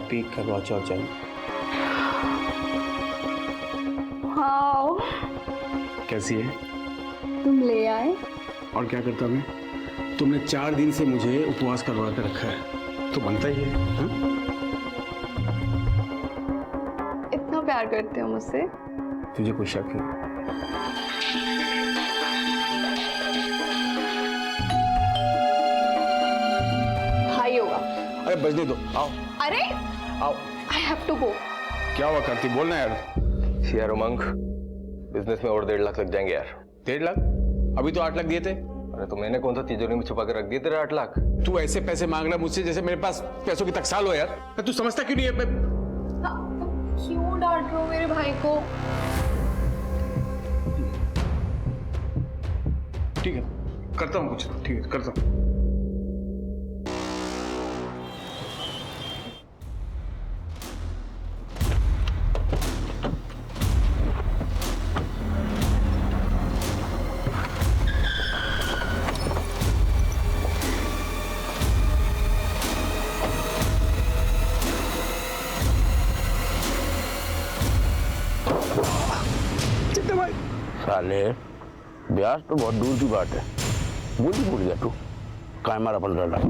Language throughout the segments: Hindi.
हैप्पी करवा चौथ जन्म। हाँ, कैसी है? तुम ले आए? और क्या करता मैं? तुमने 4 दिन से मुझे उपवास करवा कर रखा है, तो बनता ही है। हाँ? इतना प्यार करते हो मुझसे? तुझे कोई शक है? भाई होगा। अरे बजने दो, आओ अरे आओ। I have to go. क्या हुआ करती, बोलना यार। यार उमंग, बिजनेस में और 1.5 लाख लग जाएंगे यार। 1.5 लाख? अभी तो 8 लाख दिए थे। अरे तो मैंने कौन सा तिजोरी में छुपा के रख दिए तेरे 8 लाख? तू ऐसे पैसे मांग रहा मुझसे जैसे मेरे पास पैसों की टकसाल हो यार। तू समझता क्यों नहीं है? क्यों डांट रहे हो मेरे भाई को? ठीक है, करता हूँ कुछ। ठीक है, करता हूँ। साले ब्याज तो बहुत दूर की बात है, भूल गया तू। काय मारा 15 लाख?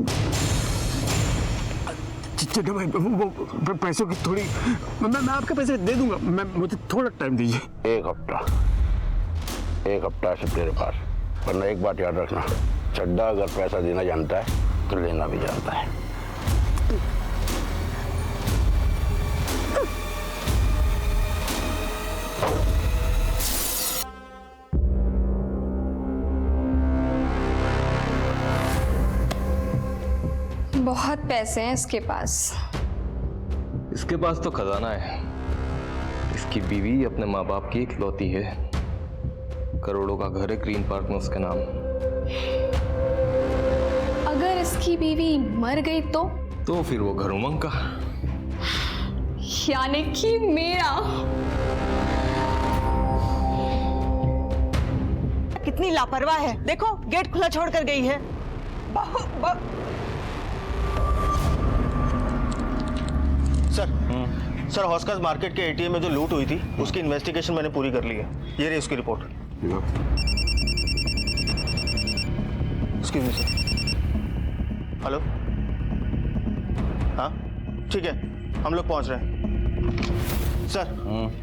चिट्टा भाई, वो पैसों की थोड़ी मैं आपके पैसे दे दूंगा। मुझे थोड़ा टाइम दीजिए। एक हफ्ता से तेरे पास, वरना एक बात याद रखना, चड्डा अगर पैसा देना जानता है तो लेना भी जानता है। बहुत पैसे हैं इसके पास। इसके पास तो खजाना है। इसकी बीवी अपने माँ बाप की इकलौती है। करोड़ों का घर है ग्रीन पार्क में उसके नाम। अगर इसकी बीवी मर गई तो फिर वो घर उमंग का। यानी कि मेरा। कितनी लापरवाह है, देखो गेट खुला छोड़ कर गई है। सर हॉस्कर्स मार्केट के एटीएम में जो लूट हुई थी उसकी इन्वेस्टिगेशन मैंने पूरी कर ली है। ये रही उसकी report. Excuse me sir. Hello, हाँ ठीक है, हम लोग पहुंच रहे हैं। सर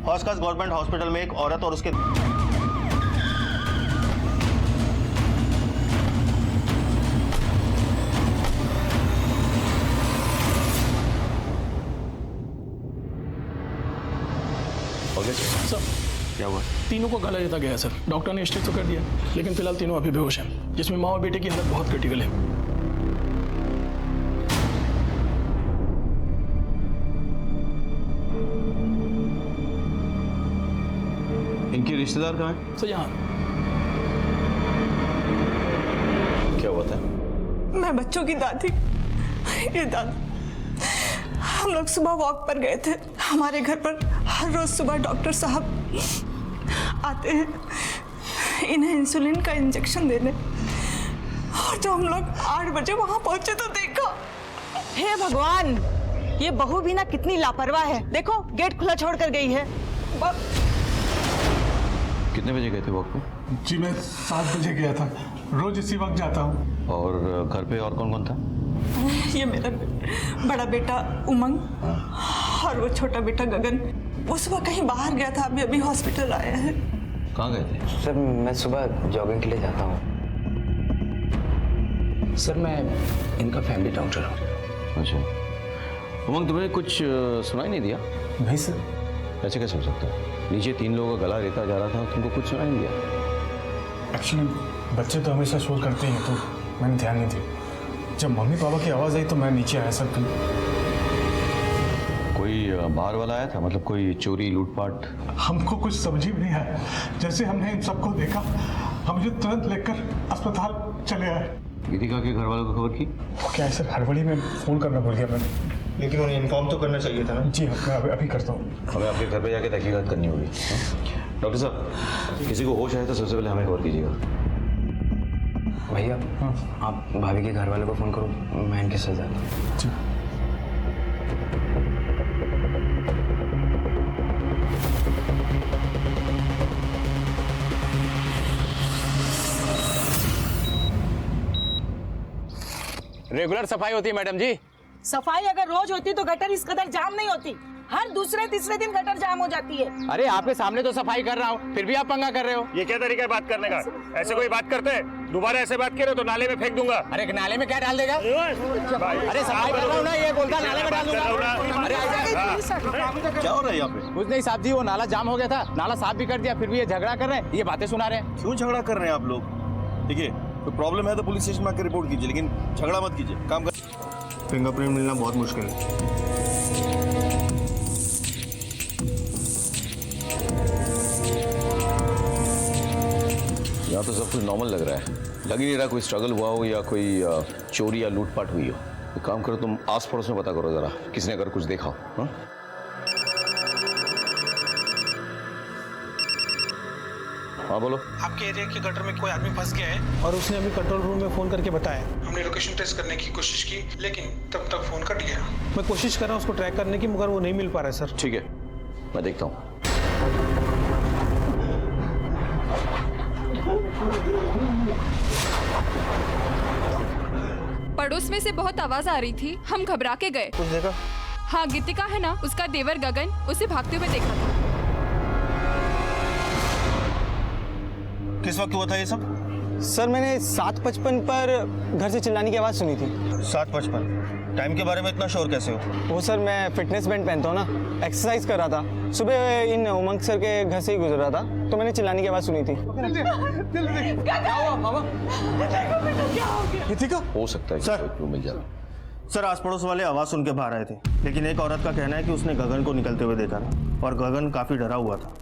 हॉस्कर्स गवर्नमेंट हॉस्पिटल में एक औरत और उसके सर क्या हुआ? तीनों को गला देता गया है सर। डॉक्टर ने स्टिच तो कर दिया, लेकिन फिलहाल तीनों अभी बेहोश हैं, जिसमें माँ और बेटे की हालत बहुत क्रिटिकल है। इनके रिश्तेदार कहाँ हैं? सर यहाँ क्या हुआ था? मैं बच्चों की दादी। ये दादी, हम लोग सुबह वॉक पर गए थे। हमारे घर पर हर रोज सुबह डॉक्टर साहब आते हैं इन्हें इंसुलिन का इंजेक्शन देने, और जब हम लोग 8 बजे वहां पहुंचे तो देखा। हे भगवान, ये बहू भी ना कितनी लापरवाह है, देखो गेट खुला छोड़ कर गई है। कितने बजे गए थे वॉक पे? जी मैं 7 बजे गया था, रोज इसी वक्त जाता हूँ। और घर पे और कौन कौन था? ये मेरा बड़ा बेटा उमंग और वो छोटा बेटा गगन। वो सुबह कहीं बाहर गया था, अभी अभी हॉस्पिटल आया है। कहाँ गए थे? सर मैं सुबह जॉगिंग के लिए जाता हूँ। सर मैं इनका फैमिली डॉक्टर हूँ। अच्छा उमंग, तुम्हें कुछ सुनाई नहीं दिया? नहीं सर। ऐसे कैसे हो सकता है? नीचे 3 लोगों का गला रेता जा रहा था, तुमको कुछ सुनाई नहीं दिया? एक्चुअली बच्चे तो हमेशा शोर करते हैं, तो मैंने ध्यान नहीं दिया। जब मम्मी पापा की आवाज़ आई तो मैं नीचे आया सर। कोई बाहर वाला आया था, मतलब कोई चोरी लूटपाट? हमको कुछ समझ ही नहीं आया। जैसे हमने इन सबको देखा, हम ये तुरंत लेकर अस्पताल चले आए। गीतिका के घर वालों को खबर की? क्या है सर, हड़बड़ी में फ़ोन करना भूल गया मैंने। लेकिन उन्हें इन्फॉर्म तो करना चाहिए था ना। जी हाँ, मैं अभी करता हूँ। हमें आपके घर पे जाके तहकीकात करनी होगी। डॉक्टर साहब, किसी को होश आए तो सबसे पहले हमें खबर कीजिएगा। भैया आप भाभी के घर वालों को फ़ोन करो, मैं इनके साथ जाता हूँ। रेगुलर सफाई होती है मैडम जी। सफाई अगर रोज होती तो गटर इस कदर जाम नहीं होती। हर दूसरे तीसरे दिन गटर जाम हो जाती है। अरे आपके सामने तो सफाई कर रहा हूँ, फिर भी आप पंगा कर रहे हो। ये क्या तरीका है बात करने का? ऐसे कोई बात करते हैं? दोबारा ऐसे बात करे तो नाले में फेंक दूंगा। अरे नाले में क्या डाल देगा? अरे सफाई कर रहा हूँ ना, ये बोलता नाले में डाल दूंगा। अरे क्या हो रहा है यहाँ पे? कुछ नहीं साहब जी, वो नाला जाम हो गया था, नाला साफ भी कर दिया, फिर भी ये झगड़ा कर रहे हैं, ये बातें सुना रहे हैं। क्यों झगड़ा कर रहे हैं आप लोग? देखिए कोई प्रॉब्लम है तो पुलिस स्टेशन में आकर रिपोर्ट कीजिए, लेकिन झगड़ा मत कीजिए। काम कर। फिंगरप्रिंट मिलना बहुत मुश्किल है। यहाँ तो सब कुछ नॉर्मल लग रहा है, लग ही नहीं रहा कोई स्ट्रगल हुआ हो या कोई चोरी या लूटपाट हुई हो। एक काम करो, तुम आस पड़ोस में पता करो जरा, किसी ने अगर कुछ देखा हो। हाँ? हाँ बोलो। आपके एरिया के गटर में कोई आदमी फंस गया है और उसने अभी कंट्रोल रूम में फोन करके बताया। हमने लोकेशन ट्रेस करने की कोशिश की, लेकिन तब तक फोन कट गया। मैं कोशिश कर रहा हूँ उसको ट्रैक करने की, मगर वो नहीं मिल पा रहा है सर। ठीक है, मैं देखता हूँ। पड़ोस में से बहुत आवाज आ रही थी, हम घबरा के गए। कुछ देखा? हाँ, गीतिका है ना, उसका देवर गगन उसे भागते हुए देखा था। किस वक्त हुआ था ये सब? सर मैंने 7:55 पर घर से चिल्लाने की आवाज़ सुनी थी। 7:55? टाइम के बारे में इतना श्योर कैसे हो? वो सर मैं फिटनेस बैंड पहनता हूँ ना, एक्सरसाइज कर रहा था। सुबह इन उमंग सर के घर से ही गुजर रहा था तो मैंने चिल्लाने की आवाज़ सुनी थी। क्या हुआ मामा? गीतिका? हो सकता है कि सर। क्लू मिल जाए। सर आस पड़ोस वाले आवाज़ सुन के बाहर आए थे, लेकिन एक औरत का कहना है कि उसने गगन को निकलते हुए देखा था और गगन काफी डरा हुआ था।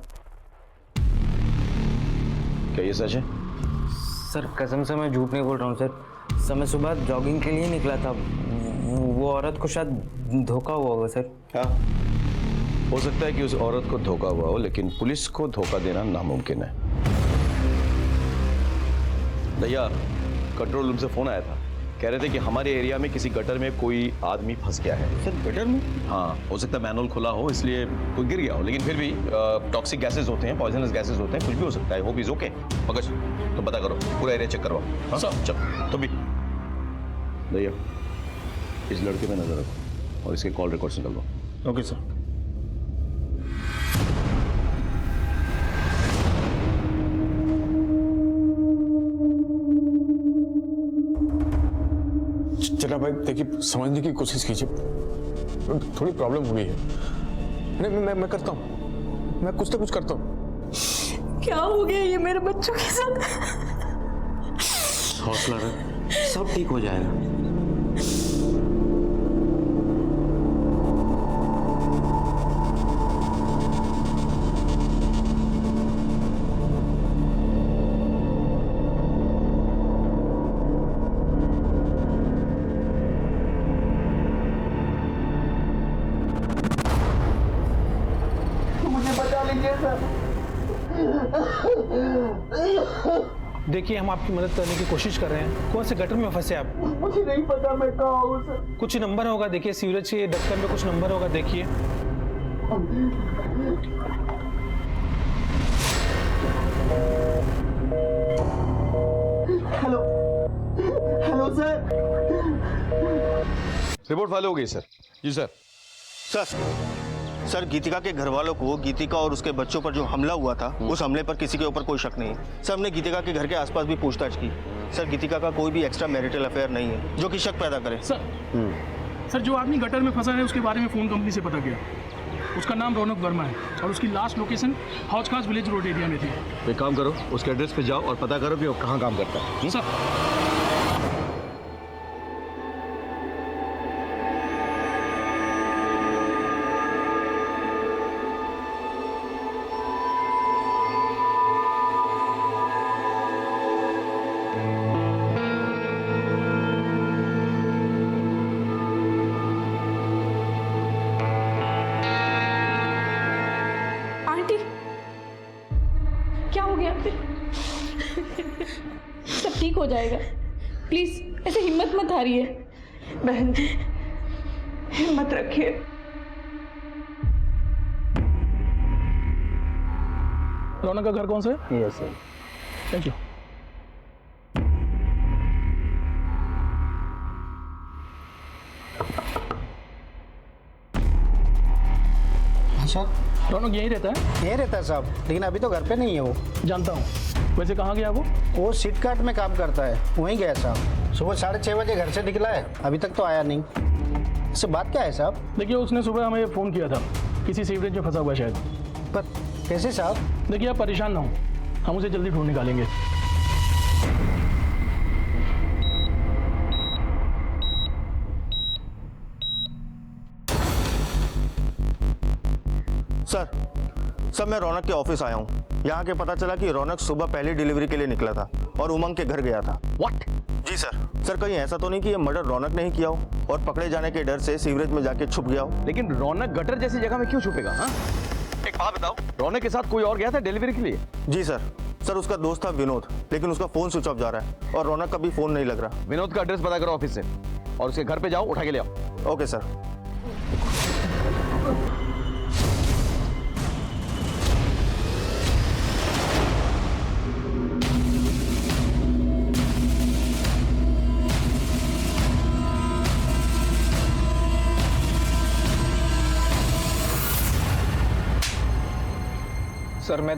क्या ये सच है? सर कसम से मैं झूठ नहीं बोल रहा हूँ सर मैं सुबह जॉगिंग के लिए निकला था। वो औरत को शायद धोखा हुआ होगा सर। हाँ, हो सकता है कि उस औरत को धोखा हुआ हो, लेकिन पुलिस को धोखा देना नामुमकिन है। भैया कंट्रोल रूम से फोन आया था, कह रहे थे कि हमारे एरिया में किसी गटर में कोई आदमी फंस गया है। सर गटर में? हाँ, हो सकता है मैनुअल खुला हो इसलिए कोई गिर गया हो, लेकिन फिर भी टॉक्सिक गैसेस होते हैं, पॉइजनस गैसेस होते हैं, कुछ भी हो सकता है। Hope is okay. मगज तो पता करो, पूरा एरिया चेक करवाओ। हाँ चल तो भी भैया इस लड़के पे नजर रखो और इसके कॉल रिकॉर्ड्स निकाल लो। Okay sir. चला भाई देखिए, समझने की कोशिश कीजिए, थोड़ी प्रॉब्लम हो गई है। मैं करता हूँ, मैं कुछ तो कुछ करता हूँ। क्या हो गया ये मेरे बच्चों के साथ? हौसला रख, सब ठीक हो जाएगा। देखिए हम आपकी मदद करने की कोशिश कर रहे हैं। कौन से गटर में फंसे आप? मुझे नहीं पता मैं कहाँ हूँ सर। कुछ नंबर होगा, देखिए सीवरेज के ढक्कन में कुछ नंबर होगा, देखिए। Hello sir. रिपोर्ट फाइल हो गई सर। जी सर। सर गीतिका के घर वालों को गीतिका और उसके बच्चों पर जो हमला हुआ था, उस हमले पर किसी के ऊपर कोई शक नहीं है। सर हमने गीतिका के घर के आसपास भी पूछताछ की। सर गीतिका का कोई भी एक्स्ट्रा मैरिटल अफेयर नहीं है जो कि शक पैदा करे। सर जो आदमी गटर में फंसा है उसके बारे में फोन कंपनी से पता किया। उसका नाम रौनक वर्मा है और उसकी लास्ट लोकेशन हौज खास विलेज रोड एरिया में थी। एक काम करो, उसके एड्रेस पे जाओ और पता करो कि वो कहाँ काम करता है। सर सब ठीक हो जाएगा, प्लीज ऐसे हिम्मत मत हारिए। बहन जी हिम्मत रखिए। रौनक का घर कौन सा है? Yes sir. Thank you. Sir? Raunak यहीं रहता है? यहीं रहता है साहब, लेकिन अभी तो घर पे नहीं है वो। जानता हूँ। वैसे कहाँ गया वो सीट कार्ट में काम करता है, वहीं गया साहब। सुबह 6:30 बजे घर से निकला है, अभी तक तो आया नहीं। इससे बात क्या है साहब? देखिए, उसने सुबह हमें फ़ोन किया था, किसी सीवरेज में फंसा हुआ है शायद। पर कैसे साहब? देखिए, आप परेशान ना हो, हम उसे जल्दी ढूंढ निकालेंगे। सर मैं रौनक के ऑफिस आया हूँ। यहाँ के पता चला कि रौनक सुबह पहली डिलीवरी के लिए निकला था और उमंग के घर गया था। व्हाट? जी सर कहीं ऐसा तो नहीं कि ये मर्डर रौनक ने ही किया हो और पकड़े जाने के डर से सीवरेज में जाके छुप गया हो? लेकिन रौनक गटर जैसी जगह में क्यों छुपेगा? हाँ, एक बात बताओ, रौनक के साथ कोई और गया था डिलीवरी के लिए? जी सर उसका दोस्त था विनोद, लेकिन उसका फोन स्विच ऑफ जा रहा है और रौनक का भी फोन नहीं लग रहा। विनोद का एड्रेस पता करो ऑफिस से और उसके घर पे जाओ, उठा के ले आओ। Okay sir. सर मैं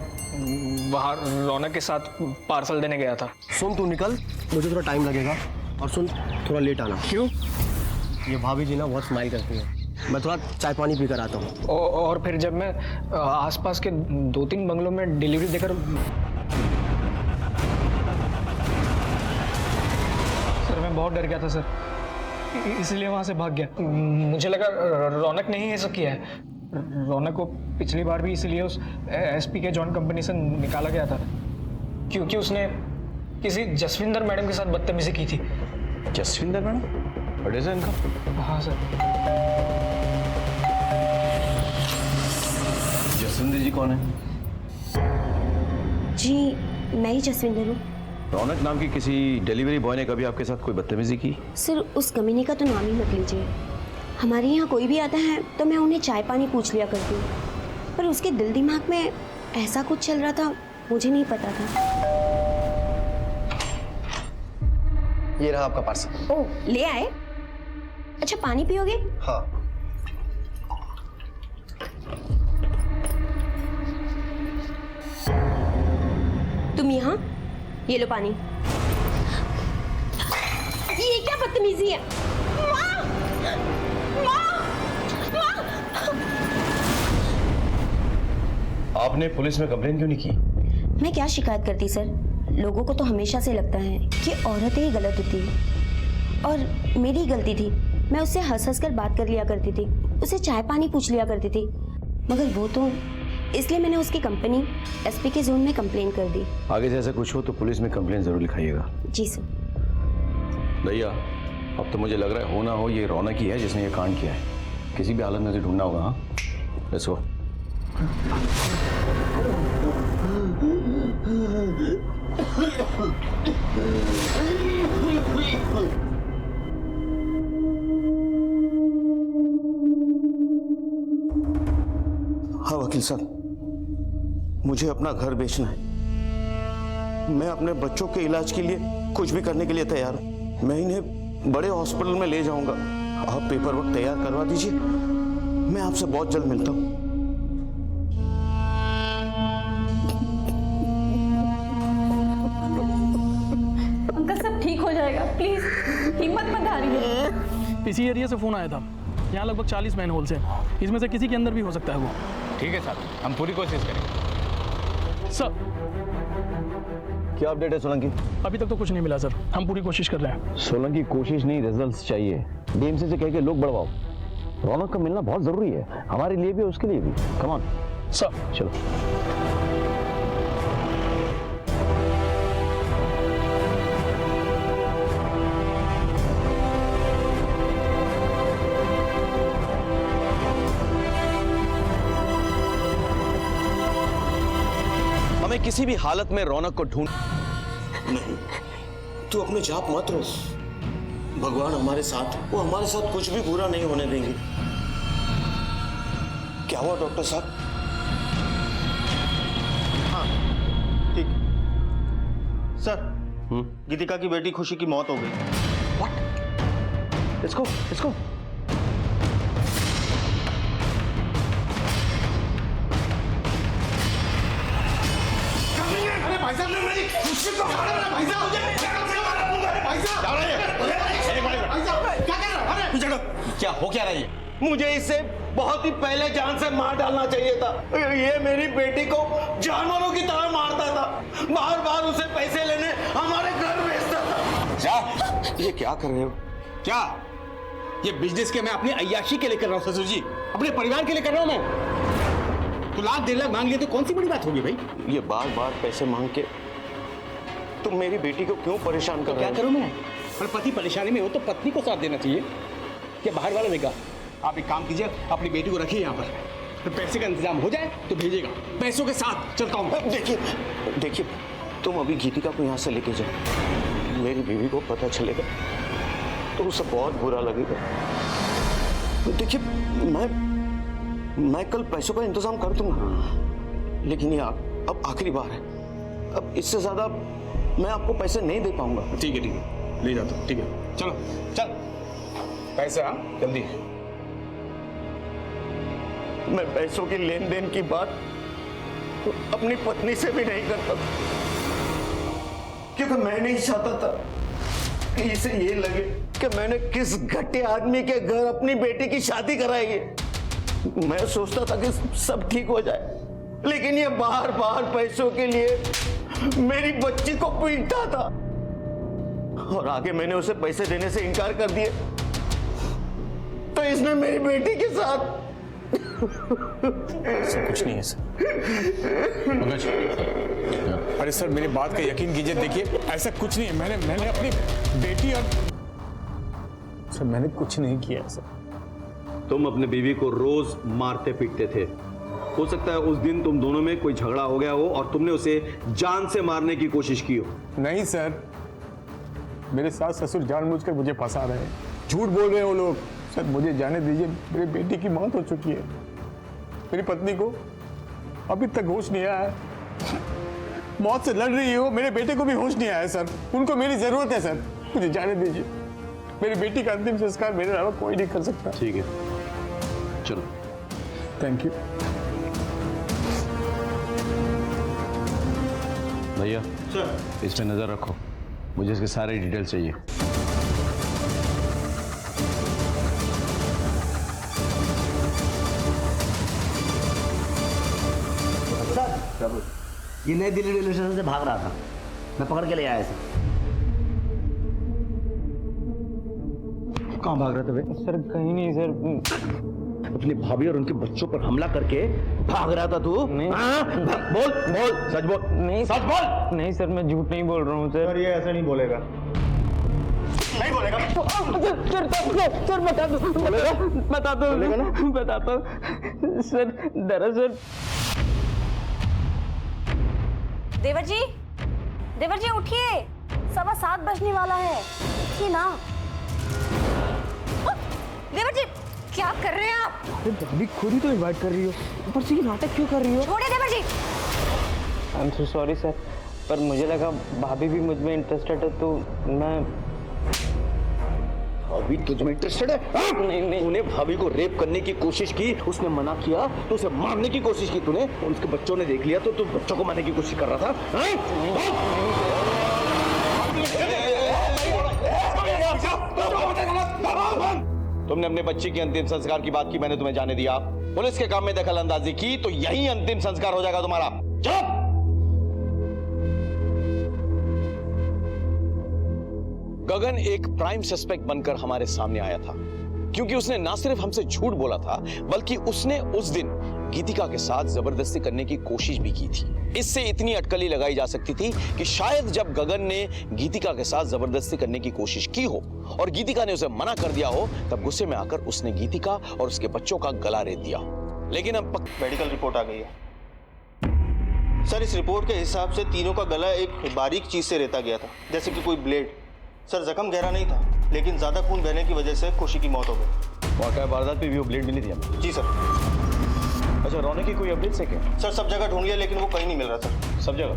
बाहर रौनक के साथ पार्सल देने गया था। सुन, तू निकल, मुझे थोड़ा टाइम लगेगा। और सुन, थोड़ा लेट आना। क्यों? ये भाभी जी ना बहुत स्माइल करती है, मैं थोड़ा चाय पानी पी कर आता हूँ। और फिर जब मैं आसपास के 2-3 बंगलों में डिलीवरी देकर सर मैं बहुत डर गया था सर, इसलिए वहाँ से भाग गया। मुझे लगा रौनक ने ही ये सब किया है। रौनक को पिछली बार भी इसलिए उस एसपी के जॉन कंपनी से निकाला गया था क्योंकि उसने किसी जसविंदर मैडम के साथ बदतमीजी की थी। जसविंदर मैडम? बड़े से इनका? हाँ सर। जसविंदर जी कौन है? जी मैं ही जसविंदर हूँ। रौनक नाम की किसी डिलीवरी बॉय ने कभी आपके साथ कोई बदतमीजी की? सर उस कमीने का तो नाम ही मत लीजिए। हमारे यहाँ कोई भी आता है तो मैं उन्हें चाय पानी पूछ लिया करती हूँ, पर उसके दिल दिमाग में ऐसा कुछ चल रहा था, मुझे नहीं पता था। ये रहा आपका पार्सल। ओह, ले आए? अच्छा, पानी पियोगे? हाँ। तुम यहाँ? ये लो पानी। ये क्या बदतमीजी है? आपने पुलिस में कंप्लेन क्यों नहीं की? मैं क्या शिकायत करती सर, लोगों को तो हमेशा से लगता है कि औरतें ही गलत होती है और मेरी गलती थी। मैं उससे हंस हंस कर बात कर लिया करती थी, उसे चाय पानी पूछ लिया करती थी, मगर वो तो, इसलिए मैंने उसकी कंपनी एसपी के जोन में कंप्लेन कर दी। आगे से ऐसा कुछ हो तो पुलिस में कंप्लेन जरूर लिखाइएगा। जी सर। भैया, अब तो मुझे लग रहा है हो ना हो ये रौनक ही है जिसने ये कांड किया है। किसी भी हालत में उसे ढूंढना होगा। हाँ, लेट्स गो। हाँ वकील साहब, मुझे अपना घर बेचना है। मैं अपने बच्चों के इलाज के लिए कुछ भी करने के लिए तैयार हूं। मैं इन्हें बड़े हॉस्पिटल में ले जाऊंगा। आप पेपर वर्क तैयार करवा दीजिए, मैं आपसे बहुत जल्द मिलता हूं। अंकल सब ठीक हो जाएगा, प्लीज हिम्मत मत हारिए। इसी एरिया से फोन आया था। यहाँ लगभग 40 मैन होल्स हैं, इसमें से किसी के अंदर भी हो सकता है वो। ठीक है साहब, हम पूरी कोशिश करेंगे। सर क्या अपडेट है सोलंकी? अभी तक तो कुछ नहीं मिला सर, हम पूरी कोशिश कर रहे हैं। सोलंकी कोशिश नहीं, रिजल्ट्स चाहिए। डीएमसी से कह के लोग बढ़वाओ। रौनक का मिलना बहुत जरूरी है, हमारे लिए भी और उसके लिए भी। Come on sir. चलो। हमें किसी भी हालत में रौनक को ढूंढ। नहीं, तू अपने जाप मत रो। भगवान हमारे साथ, वो हमारे साथ कुछ भी बुरा नहीं होने देंगे। क्या हुआ डॉक्टर साहब? हाँ ठीक सर, गीतिका की बेटी खुशी की मौत हो गई। Let's go, let's go. भाई साहब ने मेरी खुशी को मारा ना भाई साहब, भाई साहब क्या कर रहा है? चलो, क्या हो क्या रहा है ये? मुझे इसे बहुत ही पहले जान से मार डालना चाहिए था। ये मेरी बेटी को जानवरों की तरह मारता था, बार बार उसे पैसे लेने हमारे घर भेजता था। क्या ये क्या कर रहे हो? क्या ये बिजनेस के मैं अपनी अय्याशी के लिए कर रहा हूँ ससुर जी, अपने परिवार के लिए कर रहा हूँ मैं। तो लाख 1.5 लाख मांग लिए तो कौन सी बड़ी बात होगी भाई? ये बार बार पैसे मांग के तुम मेरी बेटी को क्यों परेशान कर रहे क्या हो? करूँ मैं? और पति परेशानी में हो तो पत्नी को साथ देना चाहिए, क्या बाहर वाला देगा? आप एक काम कीजिए, अपनी बेटी को रखिए यहाँ पर, तो पैसे का इंतजाम हो जाए तो भेजिएगा, पैसों के साथ चलता हूँ। देखिए तुम अभी गीतिका को यहाँ से लेके जाओ, मेरी बीवी को पता चलेगा तो उसे बहुत बुरा लगेगा। देखिए मैं कल पैसों का इंतजाम कर दूंगा, लेकिन ये अब आखिरी बार है, अब इससे ज्यादा मैं आपको पैसे नहीं दे पाऊंगा। ठीक है ले जाता हूँ, ठीक है चलो चल पैसा जल्दी। मैं पैसों की लेन देन की बात अपनी पत्नी से भी नहीं करता, क्योंकि मैं नहीं चाहता था कि इसे ये लगे कि मैंने किस घटिया आदमी के घर अपनी बेटी की शादी कराई है। मैं सोचता था कि सब ठीक हो जाए, लेकिन ये बार बार पैसों के लिए मेरी बच्ची को पीटता था, और आगे मैंने उसे पैसे देने से इनकार कर दिए तो इसने मेरी बेटी के साथ सर कुछ नहीं है सर। पंकज, अरे सर मेरी बात का यकीन कीजिए, देखिए ऐसा कुछ नहीं है, मैंने अपनी बेटी और सर मैंने कुछ नहीं किया है सर। तुम अपने बीवी को रोज मारते पीटते थे, हो सकता है उस दिन तुम दोनों में कोई झगड़ा हो गया हो और तुमने उसे जान से मारने की कोशिश की हो। नहीं सर, मेरे सास ससुर जानबूझकर मुझे फंसा रहे हैं, झूठ बोल रहे हैं वो लोग। सर मुझे जाने दीजिए, मेरी बेटी की मौत हो चुकी है, मेरी पत्नी को अभी तक होश नहीं आया है, मौत से लड़ रही हो, मेरे बेटे को भी होश नहीं आया सर, उनको मेरी जरूरत है सर, मुझे जाने दीजिए। मेरी बेटी का अंतिम संस्कार मेरे अलावा कोई नहीं कर सकता। ठीक है चलो। थैंक यू भैया। सर इस पे नजर रखो, मुझे इसके सारे डिटेल्स चाहिए। ये नई दिल्ली रेलवे स्टेशन से भाग रहा था, मैं पकड़ के ले आया इसे। कहाँ भाग रहा था भाई? सर कहीं नहीं सर। अपनी भाभी और उनके बच्चों पर हमला करके भाग रहा था तू? नहीं। बोल बोल, सच बोल। नहीं सच बोल। नहीं सर, मैं झूठ नहीं बोल रहा हूँ सर। ये ऐसा नहीं बोलेगा। नहीं बोलेगा? सर बता दो, बता दो सर। दरअसल देवर जी उठिए, 7:15 बजने वाला है, उठिए ना। देवर जी क्या कर रहे हैं आप? भाभी खुद ही तो इनवाइट कर रही हो, ऊपर से ये नाटक क्यों कर रही हो? छोड़िए देवर जी। I am so sorry sir, पर मुझे लगा भाभी भी मुझ में इंटरेस्टेड है तो मैं। भाभी तुझ में इंटरेस्टेड है? नहीं। तूने भाभी को रेप करने की कोशिश की, उसने मना किया तो उसे मारने की कोशिश की तूने, और उसके बच्चों ने देख लिया तो तू बच्चों को मारने की कोशिश कर रहा था। तुमने अपने बच्चे के अंतिम संस्कार की बात की, मैंने तुम्हें जाने दिया, पुलिस के काम में दखल अंदाजी की तो यही अंतिम संस्कार हो जाएगा तुम्हारा। चुप! गगन एक प्राइम सस्पेक्ट बनकर हमारे सामने आया था, क्योंकि उसने ना सिर्फ हमसे झूठ बोला था, बल्कि उसने उस दिन गीतिका के साथ जबरदस्ती करने की कोशिश भी की थी। इससे इतनी अटकली लगाई जा सकती थी कि शायद जब गगन ने गीतिका के साथ जबरदस्ती करने की कोशिश की हो और गीतिका ने उसे मना कर दिया हो, तब गुस्से में आकर उसने गीतिका और उसके बच्चों का गला रेत दिया। लेकिन अब मेडिकल रिपोर्ट आ गई है सर। इस रिपोर्ट के हिसाब से तीनों का गला एक बारीक चीज से रेता गया था, जैसे कि कोई ब्लेड। सर जख्म गहरा नहीं था, लेकिन ज्यादा खून बहने की वजह से खुशी की मौत हो गई। वाकई वारदात पे भी वो ब्लेड मिली थी हमें? जी सर। अच्छा, रौनक की कोई अपडेट है क्या? सर सब जगह ढूंढ लिया, लेकिन वो कहीं नहीं मिल रहा सर। सब जगह?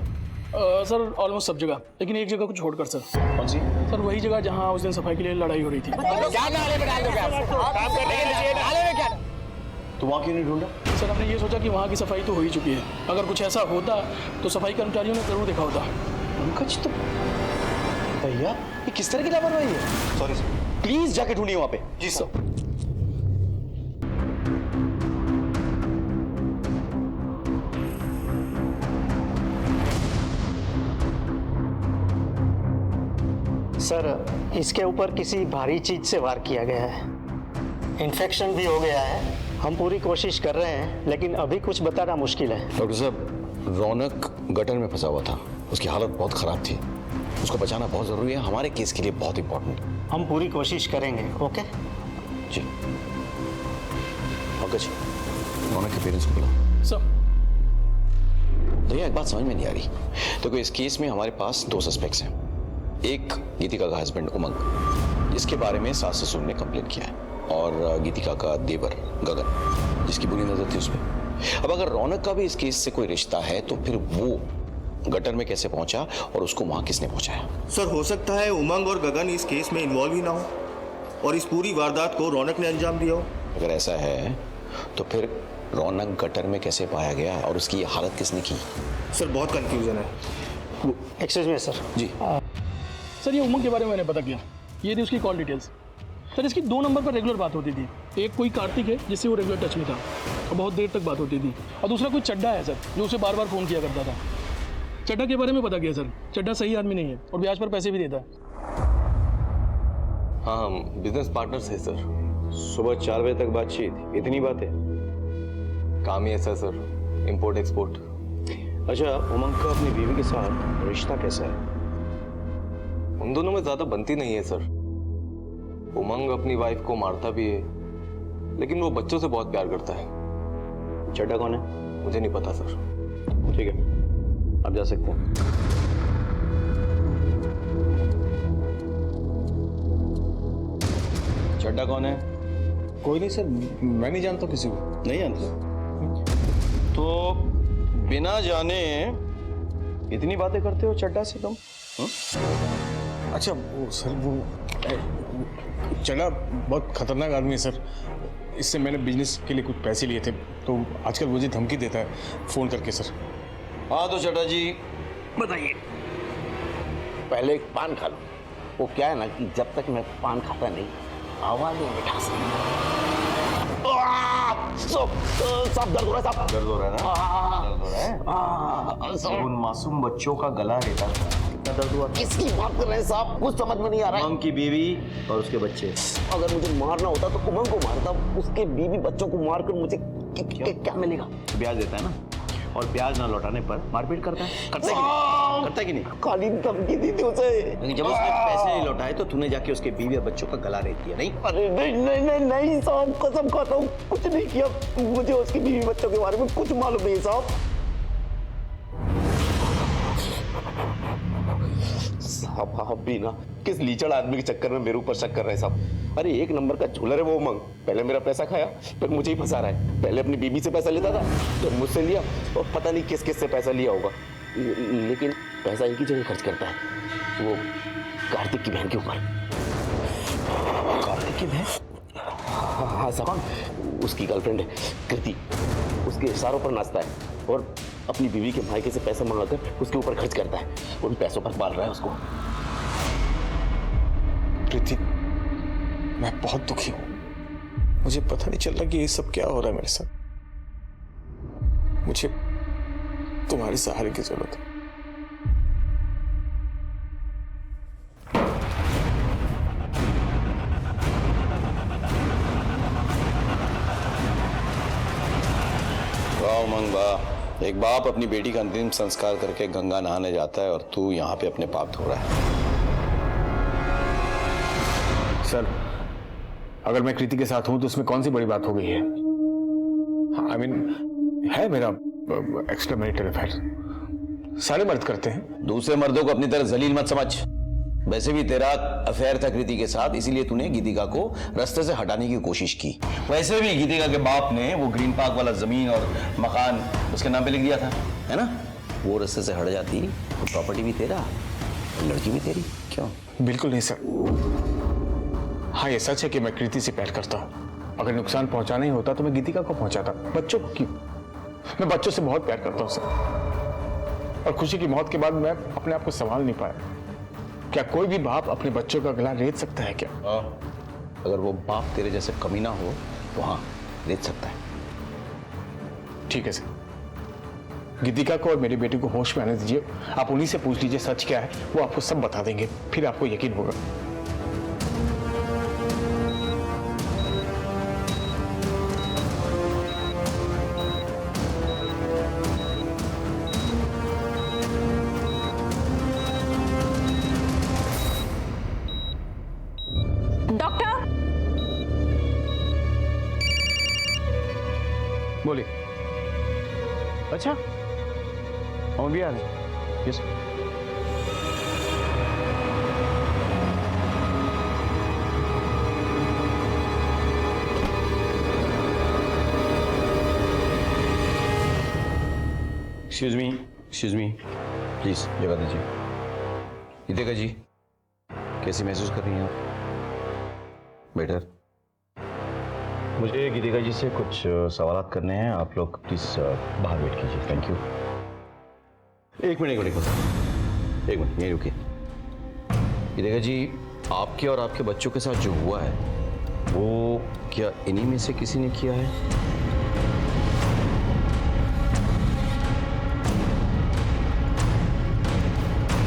सर ऑलमोस्ट सब जगह, लेकिन एक जगह को छोड़कर सर। कौन सी? सर वही जगह जहाँ उस दिन सफाई के लिए लड़ाई हो रही थी। तो वहां क्यों नहीं ढूंढा? सर हमने ये सोचा कि वहाँ की सफाई तो हो ही चुकी है, अगर कुछ ऐसा होता तो सफाई कर्मचारियों ने जरूर देखा होता। पंकज तो भैया ये किस तरह की लापरवाही है? Sorry sir. प्लीज जाके ढूंढिए वहां पे। जी सर। सर इसके ऊपर किसी भारी चीज से वार किया गया है, इन्फेक्शन भी हो गया है। हम पूरी कोशिश कर रहे हैं लेकिन अभी कुछ बताना मुश्किल है। डॉक्टर साहब, रौनक गटर में फंसा हुआ था, उसकी हालत बहुत खराब थी, उसको बचाना बहुत जरूरी है, हमारे केस के लिए बहुत इंपॉर्टेंट। हम पूरी कोशिश करेंगे। ओके जी। पंकज, रौनक के पेरेंट्स को बुलाओ। सर भैया एक बात समझ में नहीं आ रही। देखो इस केस में हमारे पास 2 सस्पेक्ट्स हैं। एक गीतिका का हस्बैंड उमंग, जिसके बारे में सास ससुर ने कंप्लेन किया है, और गीतिका का देवर गगन, जिसकी बुरी नजर थी उस पर। अब अगर रौनक का भी इस केस से कोई रिश्ता है तो फिर वो गटर में कैसे पहुंचा और उसको वहां किसने पहुंचाया? सर हो सकता है उमंग और गगन इस केस में इन्वॉल्व ही ना हो और इस पूरी वारदात को रौनक ने अंजाम दिया हो। अगर ऐसा है तो फिर रौनक गटर में कैसे पाया गया और उसकी हालत किसने की? सर बहुत कंफ्यूजन है। Excuse me sir. जी सर ये उमंग के बारे में मैंने पता किया, ये थी उसकी कॉल डिटेल्स। सर इसकी 2 नंबर पर रेगुलर बात होती थी। एक कोई कार्तिक है जिससे वो रेगुलर टच में था और बहुत देर तक बात होती थी, और दूसरा कोई चड्डा है सर जो उसे बार बार फ़ोन किया करता था। चड्डा के बारे में पता किया सर, चड्डा सही आदमी नहीं है और ब्याज पर पैसे भी देता है। हाँ हम बिजनेस पार्टनर्स हैं सर। सुबह 4 बजे तक बातचीत, इतनी बातें? काम ही ऐसा सर, इंपोर्ट एक्सपोर्ट। अच्छा, उमंग का अपनी बीवी के साथ रिश्ता कैसा है? उन दोनों में ज्यादा बनती नहीं है सर। उमंग अपनी वाइफ को मारता भी है, लेकिन वो बच्चों से बहुत प्यार करता है। चड्डा कौन है? मुझे नहीं पता सर। ठीक है, आप जा सकते हैं। चड्डा कौन है? कोई नहीं सर, मैं नहीं जानता किसी को। नहीं जानते? तो बिना जाने इतनी बातें करते हो चड्डा से तुम? अच्छा वो सर, वो चड्डा बहुत खतरनाक आदमी है सर। इससे मैंने बिजनेस के लिए कुछ पैसे लिए थे, तो आजकल मुझे धमकी देता है फ़ोन करके सर। हाँ तो चड्डा जी बताइए। पहले एक पान खा लो। वो क्या है ना कि जब तक मैं पान खाता नहीं, आवाज नहीं मिठा सब दर्द हो रहा है, सब दर्द हो रहा है ना? दर्द हो रहा है? उन मासूम बच्चों का गला रेता था। कितना दर्द हुआ? किसकी बात कर रहे हैं साहब? कुछ समझ में नहीं आ रहा है। उमंग की बीवी और उसके बच्चे। अगर मुझे मारना होता तो उमंग को मारता, उसके बीवी बच्चों को मारकर मुझे क्या मिलेगा? ब्याज देता है ना, और ब्याज ना लौटाने पर मारपीट करता है। करता है कि नहीं? करता है कि नहीं? खाली धमकी दी थी उसे। लेकिन जब उसने पैसे नहीं लौटाए तो तूने जाके उसके बीवी और बच्चों का गला रेत दिया, नहीं? अरे नहीं नहीं नहीं नहीं साहब, कसम खाता हूँ कुछ नहीं किया। मुझे उसकी बीवी बच्चों के बारे में कुछ मालूम नहीं साहब। साहब आप भी ना किस लीचड़ आदमी के चक्कर में मेरे ऊपर शक कर रहे हैं साहब। अरे 1 नंबर का झूलर है वो उमंग। पहले मेरा पैसा खाया, फिर मुझे ही फंसा रहा है। पहले अपनी बीबी से पैसा लेता था, फिर मुझसे लिया, और पता नहीं किस किस से पैसा लिया होगा। लेकिन पैसा एक ही जगह खर्च करता है, वो कार्तिक की बहन के ऊपर। कार्तिक की बहन? हाँ साहब, उसकी गर्लफ्रेंड है कृति, उसके इशारों पर नाचता है और अपनी बीवी के मायके से पैसा मंगाकर उसके ऊपर खर्च करता है। उन पैसों पर पाल रहा है उसको। प्रीति, मैं बहुत दुखी हूं। मुझे पता नहीं चल रहा कि ये सब क्या हो रहा है मेरे साथ। मुझे तुम्हारे सहारे की जरूरत है। वाह उमंग वाह, एक बाप अपनी बेटी का अंतिम संस्कार करके गंगा नहाने जाता है और तू यहाँ पे अपने पाप धो रहा है। सर, अगर मैं कृति के साथ हूं तो उसमें कौन सी बड़ी बात हो गई है? आई मीन है मेरा एक्स्ट्रा मैरिटल अफेयर, सारे मर्द करते हैं। दूसरे मर्दों को अपनी तरह जलील मत समझ। वैसे भी तेरा अफेयर था कृति के साथ, इसीलिए तूने गीतिका को रास्ते से हटाने की कोशिश की। वैसे भी गीतिका के बाप ने वो ग्रीन पार्क वाला जमीन और मकान उसके नाम पे लिख दिया था, है ना? वो रास्ते से हट जाती तो प्रॉपर्टी भी तेरा, लड़की भी तेरी। क्यों? बिल्कुल नहीं सर। हाँ ये सच है कि मैं कृति से प्यार करता हूँ, अगर नुकसान पहुंचाना ही होता तो मैं गीतिका को पहुंचाता, बच्चों को क्यों? मैं बच्चों से बहुत प्यार करता हूं सर, और खुशी की मौत के बाद मैं अपने आप को संभाल नहीं पाया। क्या कोई भी बाप अपने बच्चों का गला रेत सकता है क्या? अगर वो बाप तेरे जैसे कमीना हो तो हाँ, रेत सकता है। ठीक है सर, गीतिका को और मेरी बेटी को होश में आने दीजिए। आप उन्हीं से पूछ लीजिए सच क्या है, वो आपको सब बता देंगे, फिर आपको यकीन होगा। डॉक्टर, बोलिए। अच्छा, हम भी आ रहे हैं। यस। एक्सक्यूज मी, प्लीज जगह दीजिए। गीतिका जी, कैसी महसूस कर रही हैं आप? बेटर। मुझे गीतिका जी से कुछ सवाल करने हैं। आप लोग प्लीज बाहर वेट कीजिए। Thank you. एक मिनट यहीं रुकिए। गीतिका जी, आपके और आपके बच्चों के साथ जो हुआ है वो क्या इन्हीं में से किसी ने किया है?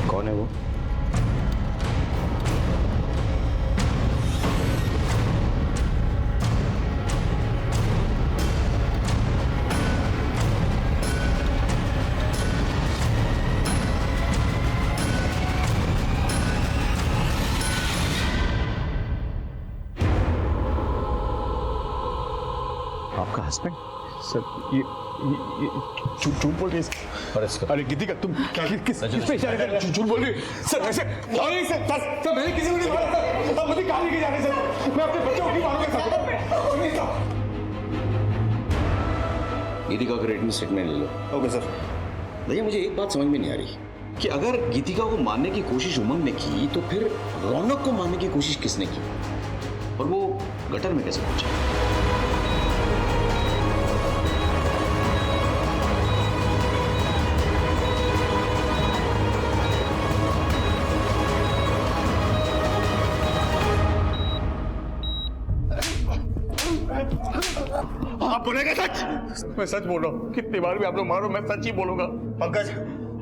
कौन है वो? आपका हस्बैंड? सर ये झूठ बोल रही है। अरे गीतिका, तुम किस पे इशारे कर रहे हो? झूठ बोल रही है सर। ऐसे नहीं सर, मैंने किसी को नहीं मारा सर। मुझे कहाँ लेके जा रहे सर? मैं अपने बच्चों को क्यों मारूंगा सर? गीतिका का रिटन स्टेटमेंट ले लो। Okay sir. भैया, मुझे एक बात समझ में नहीं आ रही कि अगर गीतिका को मारने की कोशिश उमंग ने की तो फिर रौनक को मारने की कोशिश किसने की, और वो गटर में कैसे पहुंचा? आप बोलेंगे सच? मैं सच बोल रहा हूँ। कितनी बार भी आप लोग मारो, मैं सच ही बोलूंगा। पंकज,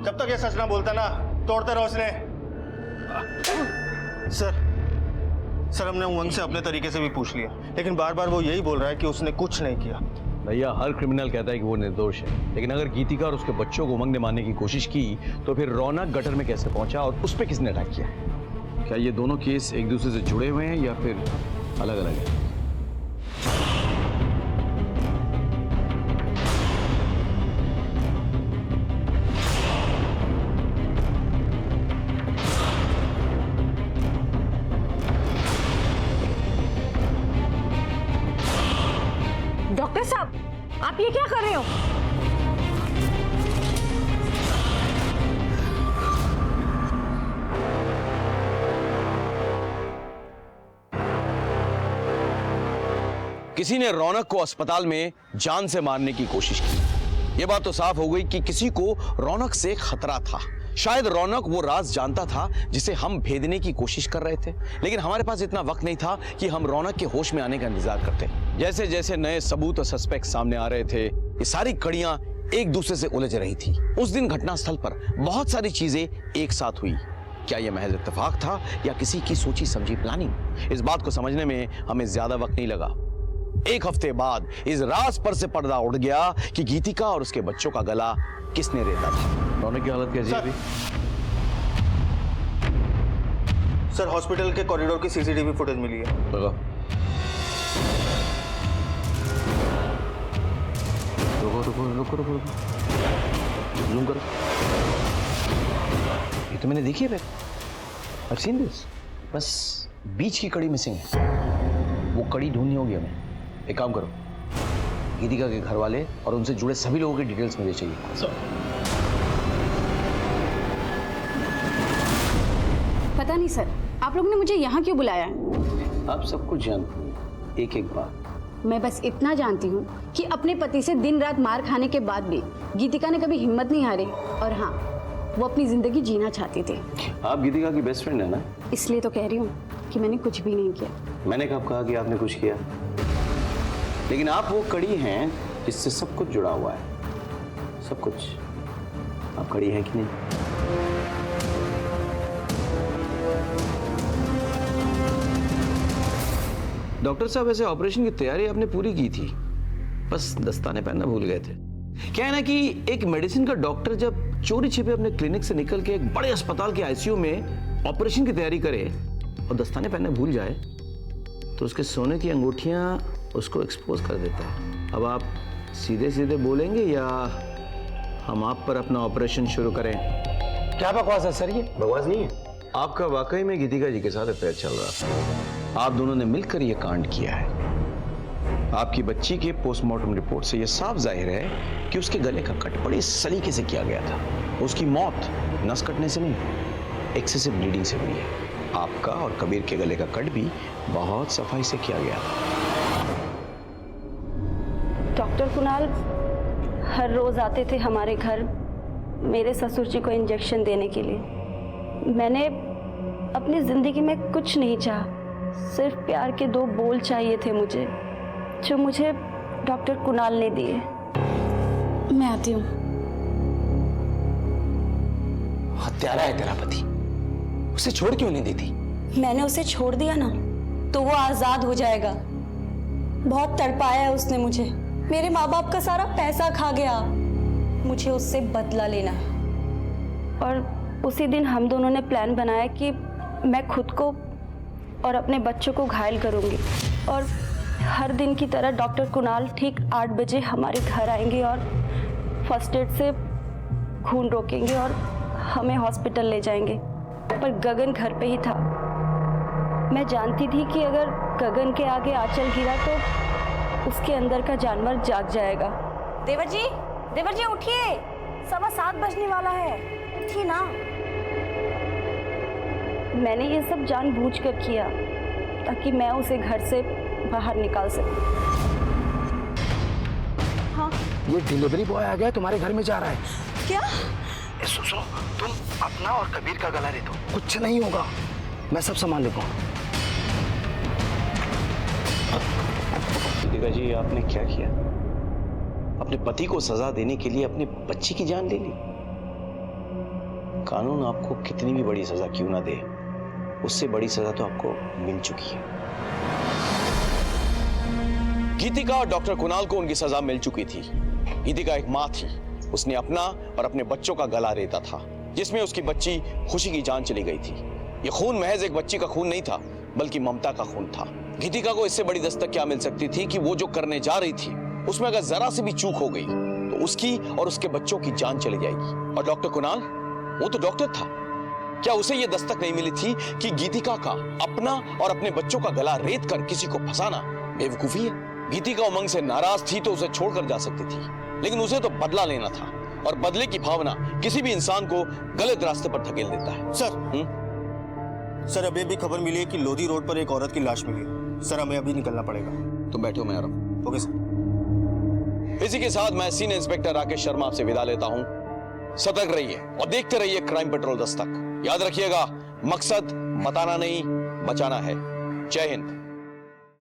जब तक ये सच ना बोलता ना, तोड़ते रहो उसने। सर हमने उमंग से अपने तरीके से भी पूछ लिया, लेकिन बार बार वो यही बोल रहा है कि उसने कुछ नहीं किया। भैया, हर क्रिमिनल कहता है कि वो निर्दोष है, लेकिन अगर गीतिका और उसके बच्चों को उमंग ने मारने की कोशिश की तो फिर रौनक गटर में कैसे पहुंचा और उस पर किसने अटैक किया? क्या ये दोनों केस एक दूसरे से जुड़े हुए हैं या फिर अलग अलग हैं? डॉक्टर साहब, आप ये क्या कर रहे हो? किसी ने रौनक को अस्पताल में जान से मारने की कोशिश की। यह बात तो साफ हो गई कि किसी को रौनक से खतरा था। शायद रौनक वो राज जानता था जिसे हम भेदने की कोशिश कर रहे थे, लेकिन हमारे पास इतना वक्त नहीं था कि हम रौनक के होश में आने का इंतजार करते। जैसे जैसे नए सबूत और सस्पेक्ट सामने आ रहे थे, ये सारी कड़ियां एक दूसरे से उलझ रही थी। उस दिन घटनास्थल पर बहुत सारी चीजें एक साथ हुई। क्या यह महज इत्तेफाक था या किसी की सोची समझी प्लानिंग? इस बात को समझने में हमें ज्यादा वक्त नहीं लगा। एक हफ्ते बाद इस राज पर से पर्दा उठ गया कि गीतिका और उसके बच्चों का गला किसने रेता था। रौनक की हालत कैसी है अभी? सर, हॉस्पिटल के कॉरिडोर की सीसीटीवी फुटेज मिली है। रुको रुको रुको रुको रुको, जूम करो। ये तो मैंने देखी है। I've seen this। बस बीच की कड़ी मिसिंग है। वो कड़ी ढूंढनी होगी हमें। एक काम करो, गीतिका के घर वाले और उनसे जुड़े सभी लोगों की डिटेल्स मुझे चाहिए। पता नहीं सर, आप लोग ने मुझे यहाँ क्यों बुलाया है? आप सब कुछ जानते हैं, एक एक बात। मैं बस इतना जानती हूँ कि अपने पति से दिन रात मार खाने के बाद भी गीतिका ने कभी हिम्मत नहीं हारी, और हाँ, वो अपनी जिंदगी जीना चाहती थी। आप गीतिका की बेस्ट फ्रेंड है ना? इसलिए तो कह रही हूँ कि मैंने कुछ भी नहीं किया। मैंने कब कहा कि आपने कुछ किया? लेकिन आप वो कड़ी हैं जिससे सब कुछ जुड़ा हुआ है, सब कुछ। आप कड़ी हैं कि नहीं? डॉक्टर साहब, ऐसे ऑपरेशन की तैयारी आपने पूरी की थी, बस दस्ताने पहनना भूल गए थे। क्या है ना कि एक मेडिसिन का डॉक्टर जब चोरी छिपे अपने क्लिनिक से निकल के एक बड़े अस्पताल के आईसीयू में ऑपरेशन की तैयारी करे और दस्ताने पहनना भूल जाए तो उसके सोने की अंगूठियां उसको एक्सपोज कर देता है। अब आप सीधे सीधे बोलेंगे या हम आप पर अपना ऑपरेशन शुरू करें? क्या बकवास है सर? ये बकवास नहीं है, आपका वाकई में गीतिका जी के साथ अफेयर चल रहा था। आप दोनों ने मिलकर यह कांड किया है। आपकी बच्ची के पोस्टमार्टम रिपोर्ट से यह साफ जाहिर है कि उसके गले का कट बड़ी सलीके से किया गया था। उसकी मौत नस कटने से नहीं, एक्सेसिव ब्लीडिंग से हुई है। आपका और कबीर के गले का कट भी बहुत सफाई से किया गया था। डॉक्टर कुणाल हर रोज आते थे हमारे घर मेरे ससुर जी को इंजेक्शन देने के लिए। मैंने अपनी जिंदगी में कुछ नहीं चाहा, सिर्फ प्यार के 2 बोल चाहिए थे मुझे, जो मुझे डॉक्टर कुणाल ने दिए। मैं आती हूँ। हत्यारा है तेरा पति, उसे छोड़ क्यों नहीं देती? मैंने उसे छोड़ दिया ना तो वो आजाद हो जाएगा। बहुत तड़पाया है उसने मुझे, मेरे माँ बाप का सारा पैसा खा गया। मुझे उससे बदला लेना है। और उसी दिन हम दोनों ने प्लान बनाया कि मैं खुद को और अपने बच्चों को घायल करूंगी, और हर दिन की तरह डॉक्टर कुणाल ठीक 8 बजे हमारे घर आएंगे और फर्स्ट एड से खून रोकेंगे और हमें हॉस्पिटल ले जाएंगे। पर गगन घर पे ही था। मैं जानती थी कि अगर गगन के आगे आंचल गिरा तो उसके अंदर का जानवर जाग जाएगा। देवर जी उठिए, 7:15 बजने वाला है, उठिए ना। मैंने ये सब जानबूझकर किया ताकि मैं उसे घर से बाहर निकाल सकूं। हाँ, ये डिलीवरी बॉय आ गया, तुम्हारे घर में जा रहा है। क्या? सुनो, तुम अपना और कबीर का गला दे दो, कुछ नहीं होगा, मैं सब संभाल लेता हूँ। गीतिका जी, आपने क्या किया? अपने पति को सजा देने के लिए अपने बच्ची की जान ले ली। कानून आपको कितनी भी बड़ी सजा क्यों ना दे, उससे बड़ी सजा तो आपको मिल चुकी है। गीतिका और डॉक्टर कुणाल को उनकी सजा मिल चुकी थी। गीतिका एक मां थी, उसने अपना और अपने बच्चों का गला रेता था, जिसमें उसकी बच्ची खुशी की जान चली गई थी। यह खून महज एक बच्ची का खून नहीं था, बल्कि ममता का खून था। गीतिका को इससे बड़ी दस्तक क्या मिल सकती थी कि वो जो करने जा रही थी उसमें अगर जरा सी भी चूक हो गई तो उसकी और उसके बच्चों की जान चली जाएगी। और डॉक्टर कुणाल, वो तो डॉक्टर था, क्या उसे यह दस्तक नहीं मिली थी कि गीतिका का अपना और अपने बच्चों का गला रेत कर किसी को फंसाना बेवकूफी है? गीतिका उमंग से नाराज थी तो उसे छोड़कर जा सकती थी, लेकिन उसे तो बदला लेना था, और बदले की भावना किसी भी इंसान को गलत रास्ते पर धकेल देता है। सर अभी भी खबर मिली है कि लोधी रोड पर एक औरत की लाश मिली है। सर हमें अभी निकलना पड़ेगा। तुम बैठो, मैं आ रहा हूं। Okay sir. इसी के साथ मैं सीनियर इंस्पेक्टर राकेश शर्मा आपसे विदा लेता हूं। सतर्क रहिए और देखते रहिए क्राइम पेट्रोल दस्तक। याद रखिएगा, मकसद बताना नहीं, बचाना है। जय हिंद।